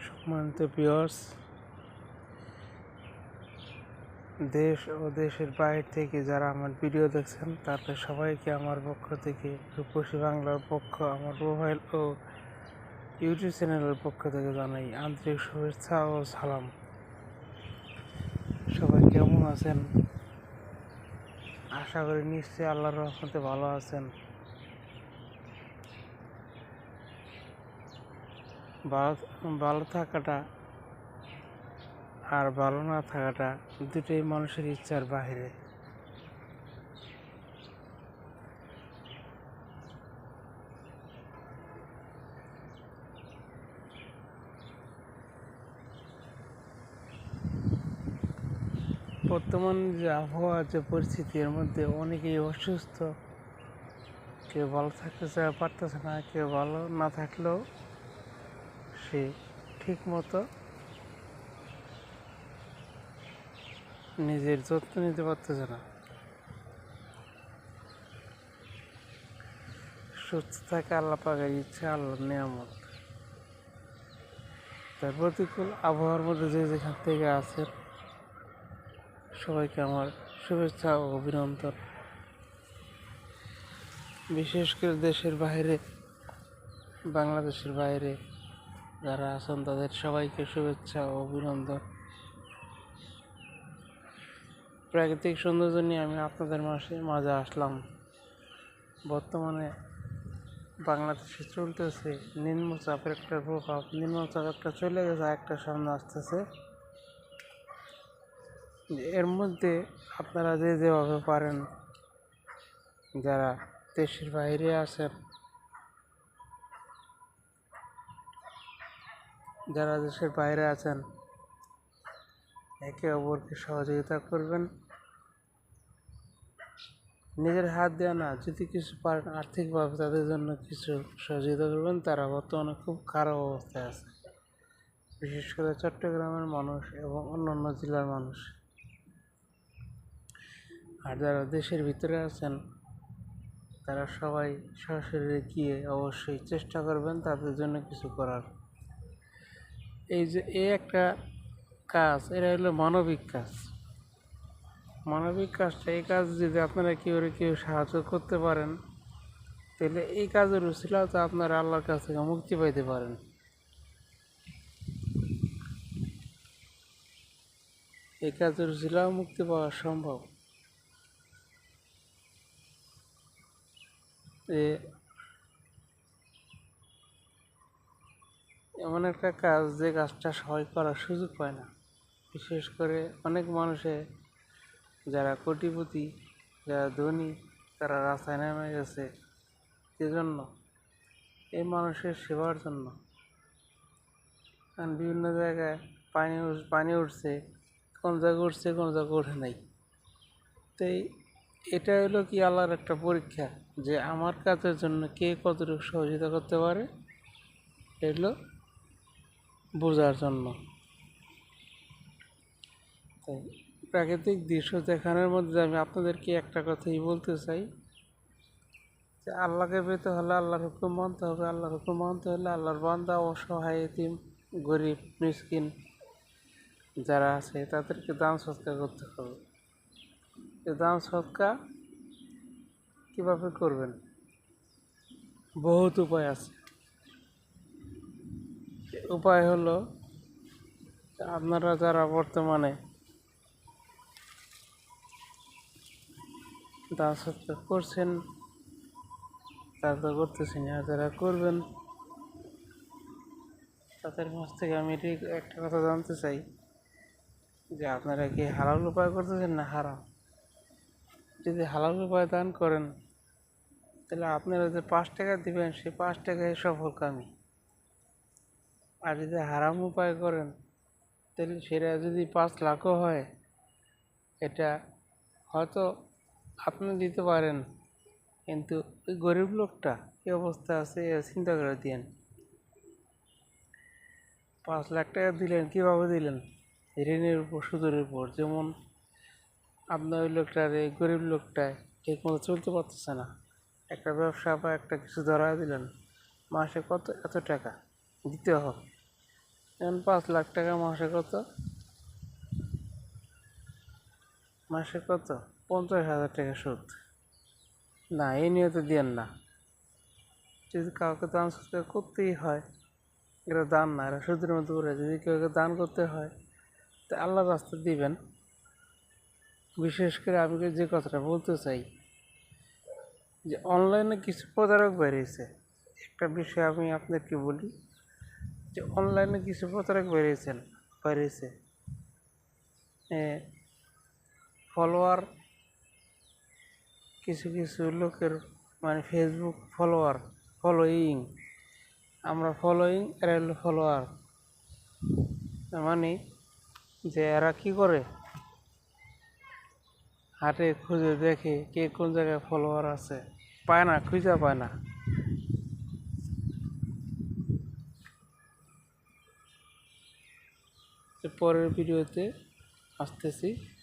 সম্মানিত ভিউয়ার্স, দেশ ও দেশের বাইরে থেকে যারা আমার ভিডিও দেখছেন তাদের সবাইকে আমার পক্ষ থেকে, রূপসী বাংলার পক্ষ, আমার মোবাইল ও ইউটিউব চ্যানেলের পক্ষ থেকে জানাই আন্তরিক শুভেচ্ছা ও সালাম। সবাই কেমন আছেন? আশা করি নিশ্চয়ই আল্লাহর রহমতে ভালো আছেন। ভালো থাকাটা আর ভালো না থাকাটা দুটোই মানুষের ইচ্ছার বাইরে। বর্তমান যে আবহাওয়ার যে পরিস্থিতি, এর মধ্যে অনেকেই অসুস্থ, কেউ ভালো থাকতে পারতেছে না, কেউ ভালো না থাকলেও সে ঠিক মতো নিজের যত্ন নিতে পারতেছে না। সুস্থ থাকে আল্লাহ পাকের ইচ্ছা, আল্লাহর নিয়ামত। তার প্রতিকূল আবহাওয়ার মধ্যে যে যেখান থেকে আছেন সবাইকে আমার শুভেচ্ছা ও অভিনন্দন। বিশেষ করে দেশের বাইরে, বাংলাদেশের বাইরে যারা আছেন তাদের সবাইকে শুভেচ্ছা ও অভিনন্দন। প্রাকৃতিক সৌন্দর্য নিয়ে আমি আপনাদের মাঝে আসলাম। বর্তমানে বাংলাদেশে চলতেছে নিম্নচাপের একটা প্রভাব। নিম্নচাপ একটা চলে গেছে, একটা সামনে আসতেছে। এর মধ্যে আপনারা যে যেভাবে পারেন, যারা দেশের বাইরে আছেন, একে অপরকে সহযোগিতা করবেন। নিজের হাত দেওয়া না, যদি কিছু পারেন আর্থিকভাবে তাদের জন্য কিছু সহযোগিতা করবেন। তারা বর্তমানে খুব খারাপ অবস্থায় আছে, বিশেষ করে চট্টগ্রামের মানুষ এবং অন্যান্য জেলার মানুষ। আর যারা দেশের ভিতরে আছেন তারা সবাই সরাসরি গিয়ে অবশ্যই চেষ্টা করবেন তাদের জন্য কিছু করার। এই একটা কাজ, এটা হলো মানবিক কাজ। মানবিক কাজটা, এই কাজ যদি আপনারা কেউ সাহায্য করতে পারেন, তাহলে এই কাজের উসিলাও তো আপনারা আল্লাহর কাছ থেকে মুক্তি পাইতে পারেন। এই কাজের উসিলাও মুক্তি পাওয়া সম্ভব। এমন একটা কাজ যে কাজটা সবাই করার সুযোগ পায় না। বিশেষ করে অনেক মানুষে যারা কোটিপতি, যারা ধনী, তারা রাস্তায় নেমে গেছে সেজন্য, এই মানুষের সেবার জন্য। কারণ বিভিন্ন জায়গায় পানি উঠছে, কোন জায়গায় উঠছে, কোন জায়গায় ওঠে নাই। তাই এটা হলো কি আল্লাহর একটা পরীক্ষা, যে আমার কাজের জন্য কে কতটুকু সহযোগিতা করতে পারে, এগুলো বোঝার জন্য। তাই প্রাকৃতিক দৃশ্য দেখানোর মধ্যে আমি আপনাদেরকে একটা কথাই বলতে চাই, যে আল্লাহকে পেতে হলে আল্লাহর হুকুম মানতে হবে। আল্লাহর হুকুম মানতে হলে আল্লাহর বান্দা, অসহায়, এতিম, গরিব, মিসকিন যারা আছে তাদেরকে দান সৎকার করতে হবে। দান সৎকার কীভাবে করবেন? বহুত উপায় আছে। উপায় হলো, আপনারা যারা বর্তমানে দান সৎকার করছেন, তারা তো করতেছেন, আর যারা করবেন তাদের কাছ থেকে আমি একটা কথা জানতে চাই, যে আপনারা কি হালাল উপায় করতেছেন না হারাম? যদি হালাল উপায় দান করেন, তাহলে আপনারা যে 5 টাকা দিবেন, সেই 5 টাকায় সফলকামী। আর যদি হারাম উপায় করেন, তাহলে সেটা যদি 5 লাখও হয়, এটা হয়তো আপনি দিতে পারেন, কিন্তু ওই গরিব লোকটা কী অবস্থা আছে চিন্তা করে দিয়েন। 5 লাখ টাকা দিলেন, কীভাবে দিলেন? ঋণের উপর, সুদের উপর। যেমন আপনার ওই লোকটার, এই গরিব লোকটায় ঠিক মতো চলতে পারতেছে না, একটা ব্যবসা বা একটা কিছু ধরা দিলেন, মাসে কত এত টাকা দিতে হবে। এখন 5 লাখ টাকা মাসে কত, মাসে কত 50,000 টাকা সুদ। না এই নিয়ে তো দেন না, যদি কাউকে দান সৎকার করতেই হয়, এরা দান না, এরা সুদের মতো করে, যদি কাউকে দান করতে হয় তা আল্লাহর রাস্তা দিবেন। বিশেষ করে আমি যে কথাটা বলতে চাই যে অনলাইনে কিছু প্রতারক বেরিয়েছে। একটা বিষয় আমি আপনাকে বলি যে অনলাইনে কিছু প্রতারক বেরিয়েছে ফলোয়ার, কিছু কিছু লোকের মানে ফেসবুক ফলোয়িং, আমরা ফলোয়িং, এরা হলো ফলোয়ার। মানে যে এরা কি করে, হাটে খুঁজে দেখে কে কোন জায়গায় ফলোয়ার আছে, পায় না, খুঁজে পায় না। পরের ভিডিওতে আসতেছি।